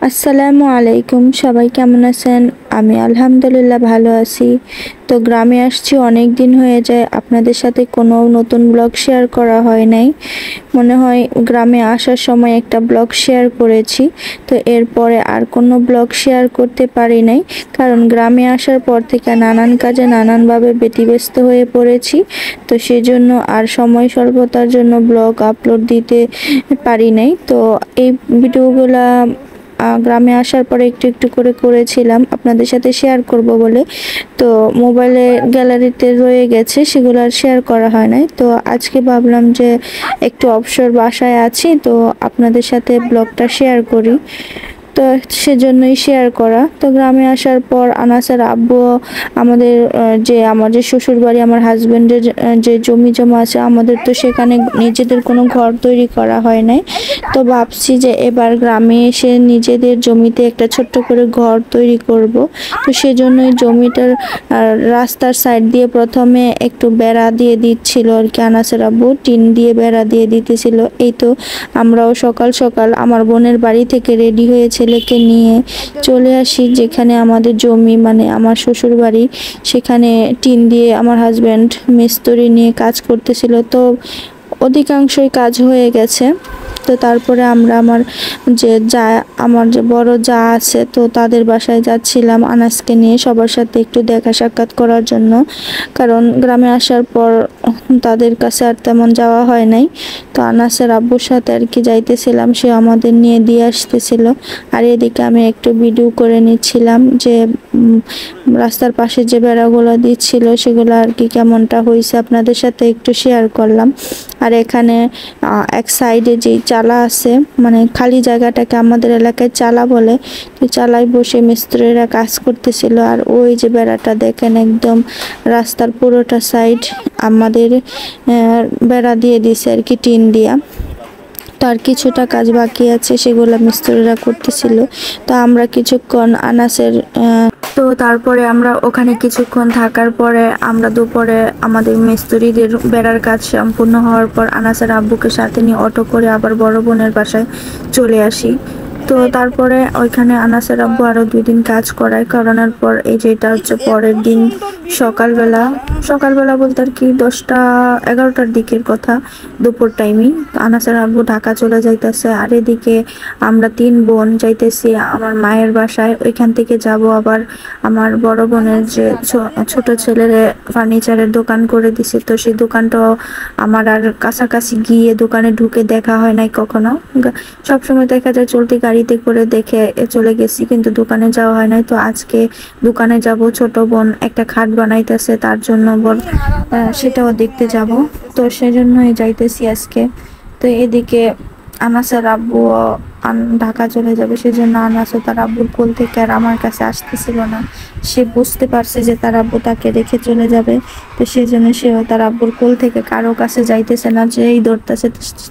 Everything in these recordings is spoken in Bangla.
আসসালামু আলাইকুম, সবাই কেমন আছেন? আমি আলহামদুলিল্লাহ ভালো আছি। তো গ্রামে আসছি অনেক দিন হয়ে যায়, আপনাদের সাথে কোনো নতুন ব্লগ শেয়ার করা হয় নাই। মনে হয় গ্রামে আসার সময় একটা ব্লগ শেয়ার করেছি, তো এরপরে আর কোনো ব্লগ শেয়ার করতে পারি নাই, কারণ গ্রামে আসার পর থেকে নানান কাজে নানানভাবে ব্যতিব্যস্ত হয়ে পড়েছি। তো সেজন্য আর সময় স্বল্পতার জন্য ব্লগ আপলোড দিতে পারি নাই। তো এই ভিডিওগুলা গ্রামে আসার পরে একটু একটু করে করেছিলাম আপনাদের সাথে শেয়ার করব বলে, তো মোবাইলে গ্যালারিতে রয়ে গেছে, সেগুলো আর শেয়ার করা হয় নাই। তো আজকে ভাবলাম যে একটু অবসর বাসায় আছি, তো আপনাদের সাথে ব্লগটা শেয়ার করি, তো সেজন্যই শেয়ার করা। তো গ্রামে আসার পর আনাসের আব্বু আমাদের আমার যে শ্বশুর বাড়ি, আমার হাজবেন্ডের যে জমি জমা আছে আমাদের, তো সেখানে নিজেদের কোনো ঘর তৈরি করা হয় নাই। তো ভাবছি যে এবার গ্রামে এসে নিজেদের জমিতে একটা ছোট্ট করে ঘর তৈরি করব। তো সেজন্যই জমিটার রাস্তার সাইড দিয়ে প্রথমে একটু বেড়া দিয়ে দিচ্ছিল আর কি, আনাসের আব্বু টিন দিয়ে বেড়া দিয়ে দিতেছিল। এই তো আমরাও সকাল সকাল আমার বোনের বাড়ি থেকে রেডি হয়ে ছেলেকে নিয়ে চলে আসি, যেখানে আমাদের জমি মানে আমার শ্বশুর বাড়ি, সেখানে টিন দিয়ে আমার হাজব্যান্ড মিস্ত্রি নিয়ে কাজ করতেছিল। তো অধিকাংশই কাজ হয়ে গেছে। তো তারপরে আমরা আমার যে বড় যা আছে, তো তাদের বাসায় যাচ্ছিলাম আনাসকে নিয়ে সবার সাথে একটু দেখা সাক্ষাৎ করার জন্য, কারণ গ্রামে আসার পর তাদের কাছে আর তেমন যাওয়া হয় নাই। তো আনাসের আব্বুর সাথে আর কি যাইতেছিলাম, সে আমাদের নিয়ে দিয়ে আসতেছিল, আর এদিকে আমি একটু ভিডিও করে নিচ্ছিলাম যে রাস্তার পাশে যে বেড়াগুলো দিচ্ছিল সেগুলো আর কি কেমনটা হয়েছে আপনাদের সাথে একটু শেয়ার করলাম। আর এখানে এক সাইডে যে চালা আছে, মানে খালি জায়গাটাকে আমাদের এলাকায় চালা বলে, তো চালায় বসে মিস্ত্রিরা কাজ করতেছিল। আর ওই যে বেড়াটা দেখেন, একদম রাস্তার পুরোটা সাইড আমাদের বেড়া দিয়ে দিছে আর কি, টিন দিয়া। তো আর কিছুটা কাজ বাকি আছে, সেগুলো মিস্ত্রিরা করতেছিল। তো আমরা কিছুক্ষণ তো তারপরে আমরা ওখানে কিছুক্ষণ থাকার পরে আমরা দুপুরে আমাদের মিস্ত্রিদের বেড়ার কাজ সম্পূর্ণ হওয়ার পর আনাসের আব্বুকে সাথে নিয়ে অটো করে আবার বড় বোনের বাসায় চলে আসি। তো তারপরে ওইখানে আনাসের আব্বু আরো 2 দিন কাজ করানোর পর এই যে এটা হচ্ছে পরের দিন সকালবেলা। সকালবেলা বলতে আর কি 10টা-11টার দিকের কথা, দুপুর টাইমই আনাসের আব্বু ঢাকা চলে যাইতেছে। আর এদিকে আমরা 3 বোন যাইতেছি আমার মায়ের বাসায়। ওইখান থেকে যাব আবার আমার বড় বোনের যে ছোট ছেলের ফার্নিচারের দোকান করে দিছে, তো সেই দোকানটাও আমার আর কাছাকাছি গিয়ে দোকানে ঢুকে দেখা হয় নাই কখনো। সবসময় দেখা যায় চলতি গাড়িতে করে দেখে চলে গেছি, কিন্তু দোকানে যাওয়া হয় নাই। তো আজকে দোকানে যাব, ছোট বোন একটা খাট বানাইতেছে, তার জন্য সেটাও দেখতে যাব, তো সেজন্যই যাইতেছি আজকে। তো এদিকে আনাসের আব্বু ঢাকা চলে যাবে, সেজন্য আনাসও তার আব্বুর কোল থেকে আর আমার কাছে আসতেছিল না। সে বুঝতে পারছে যে তার আব্বু তাকে রেখে চলে যাবে, তো সেজন্য সেও তার আব্বুর কোল থেকে কারো কাছে যাইতেছে না, যেই ধরতেছে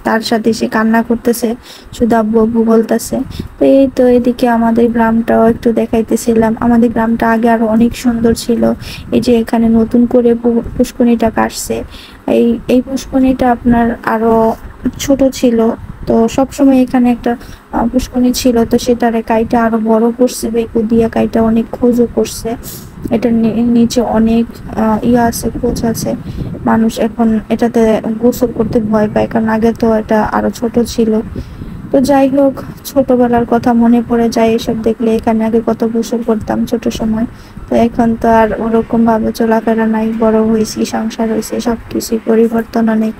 তার সাথে সে কান্না করতেছে, শুধু আব্বু আব্বু বলতেছে। তো এই তো এদিকে আমাদের গ্রামটাও একটু দেখাইতেছিলাম। আমাদের গ্রামটা আগে আরো অনেক সুন্দর ছিল। এই যে এখানে নতুন করে পুষ্করিটা কাটছে, এই পুষ্করিটা আপনার আরো ছোট ছিল। তো সবসময় এখানে একটা পুষ্করণী ছিল, তো সেটারে কাইটা আরো বড় করছে, বেকু দিয়া কাইটা অনেক খোঁজও করছে। এটার নিচে অনেক আছে, খোঁজ আছে। মানুষ এখন এটাতে গোসল করতে ভয় পায়, কারণ আগে তো এটা আরো ছোট ছিল। তো যাই হোক, ছোটবেলার কথা মনে পড়ে যায় এসব দেখলে। এখানে আগে কত গোসল করতাম ছোট সময়, তো এখন তো আর ওরকম ভাবে চলাফেরা নাই, বড় হয়েছি, সংসার হয়েছে, সবকিছুই পরিবর্তন অনেক।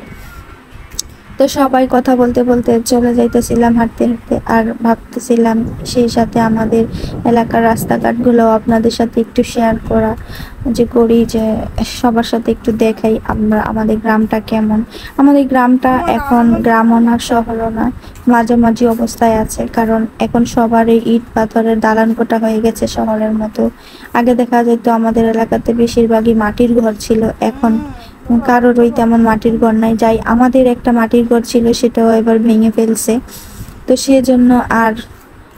তো সবাই কথা বলতে বলতে চলে যাইতেছিলাম হাঁটতে হাঁটতে, আর ভাবতেছিলাম সেই সাথে আমাদের এলাকার রাস্তাঘাটগুলো আপনাদের সাথে একটু শেয়ার করি, যে সবার সাথে একটু দেখাই আমরা আমাদের গ্রামটা কেমন। আমাদের গ্রামটা এখন গ্রামও না শহরও না, মাঝামাঝি অবস্থায় আছে, কারণ এখন সবারই ইট পাথরের দালান কোঠা হয়ে গেছে শহরের মতো। আগে দেখা যেত আমাদের এলাকাতে বেশিরভাগই মাটির ঘর ছিল, এখন কারোরই তেমন মাটির ঘর নাই। যাই আমাদের একটা মাটির ঘর ছিল, সেটাও এবার ভেঙে ফেলছে, তো সেজন্য আর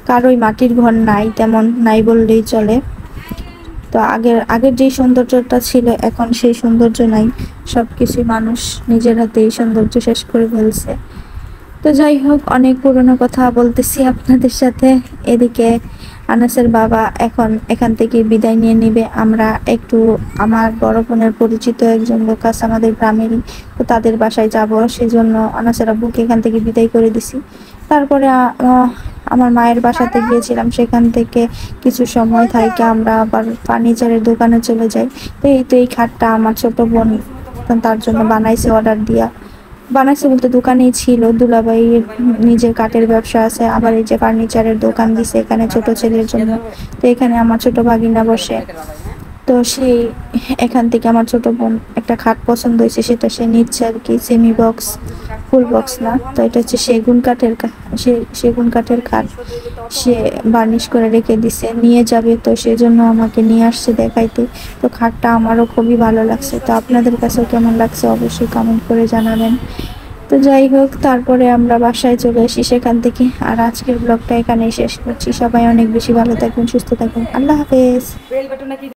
কারোই মাটির ঘর নাই, তেমন নাই বললেই চলে। তো আগের যে সৌন্দর্যটা ছিল এখন সেই সৌন্দর্য নাই, সবকিছু মানুষ নিজের হাতে এই সৌন্দর্য শেষ করে ফেলছে। তো তো যাই হোক, অনেক পুরনো কথা বলতেছি আপনাদের সাথে। এদিকে আনাসের বাবা এখন এখান থেকে বিদায় নিয়ে নিবে। আমরা একটু আমার বড় বোনের পরিচিত একজন লোক আছে আমাদের গ্রামেরই, তো তাদের বাসায় যাব, সেজন্য আনাসের আব্বুকে এখান থেকে বিদায় করে দিছি। তারপরে আমার মায়ের বাসাতে গিয়েছিলাম, সেখান থেকে কিছু সময় থেকে আমরা আবার ফার্নিচারের দোকানে চলে যাই। তো এই খাটটা আমার ছোট বোন তার জন্য বানাইছে, অর্ডার দিয়া বানাইছে বলতে দোকানেই ছিল। দুলাভাই নিজের কাঠের ব্যবসা আছে, আবার এই যে ফার্নিচারের দোকান দিছে এখানে ছোট ছেলের জন্য। তো এখানে আমার ছোট ভাগিনা বসে। তো সেই এখান থেকে আমার ছোট বোন একটা খাট পছন্দ হয়েছে, সেটা সে নিচ্ছে আর কি। সেমি বক্স, ফুল বক্স না, তো এটা হচ্ছে সেগুন কাঠের খাট। সে বার্নিশ করে রেখে দিছে, নিয়ে যাবে, তো সেজন্য আমাকে নিয়ে আসছে দেখাইতে। তো খাটটা আমারও খুবই ভালো লাগছে। তো আপনাদের কাছেও কেমন লাগছে অবশ্যই কমেন্ট করে জানাবেন। তো যাই হোক, তারপরে আমরা বাসায় চলে আসি সেখান থেকে। আর আজকের ব্লগটা এখানেই শেষ করছি। সবাই অনেক বেশি ভালো থাকবেন, সুস্থ থাকবেন। আল্লাহ হাফেজ।